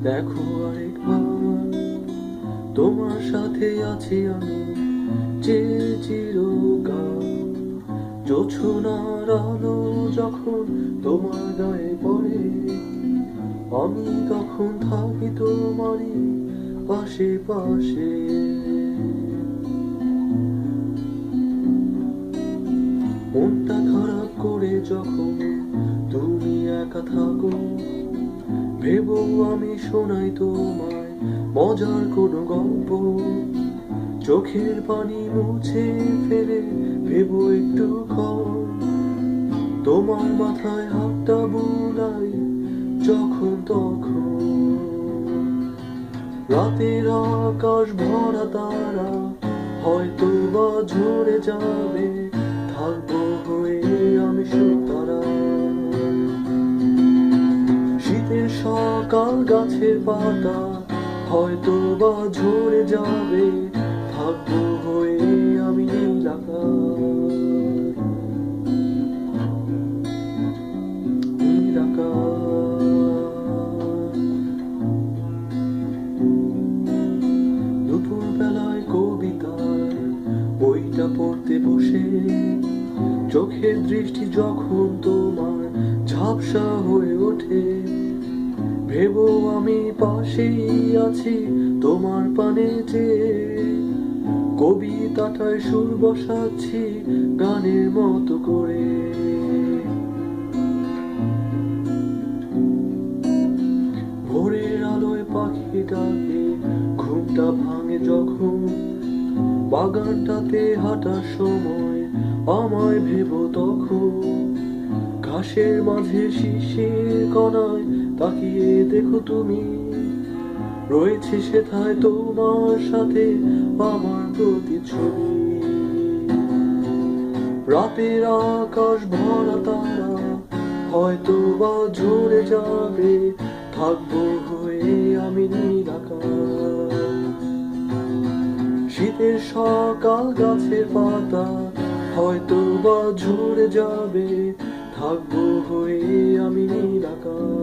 দেখো আরেকবার, তোমার সাথে আছি আমি যে চিরকাল। জোছনার আলো যখন তোমার গায়ে পড়ে, আমি তখন থাকি তোমারই পাশে পাশে। মনটা খারাপ করে যখন তুমি একা থাকো, ভেবো আমি শোনাই তোমায় মজার কোনো গল্প। চোখের পানি মুছে ফেলে ভেবো একটু তোমার মাথায় হাতটা বুলাই যখন তখন। রাতের আকাশ ভরা তারা হয়তো বা ঝরে যাবে, থাকবো হয়ে আমি সুতারা। শীতের সকাল গাছের পাতা হয়তো বা ঝরে যাবে, থাকবো হয়ে আমি নীল আকাশ। নীল আকাশ। দুপুর বেলায় কবিতার বইটা পড়তে বসে, চোখের দৃষ্টি যখন তোমার ঝাপসা হয়ে ওঠে, ভেবো আমি পাশেই আছি তোমার পানে চেয়ে। কবিতাটায় সুর বসাচ্ছি গানের মতো করে। ভোরের আলোয় পাখি ডাকে, ঘুমটা ভাঙে যখন বাগানটাতে হাঁটার সময় আমায় ভেবো তখন। ঘাসের মাঝে শিশির কণায় তাকিয়ে দেখো তুমি, রয়েছে সেথায় তোমার সাথে আমার প্রতিচ্ছবি। রাতের আকাশ ভরা তারা হয়তো বা ঝরে যাবে, থাকবো হয়ে আমি নীল আকাশ। শীতের সকাল গাছের পাতা হয়তো বা ঝরে যাবে, থাকবো হয়ে আমি নীল আকাশ।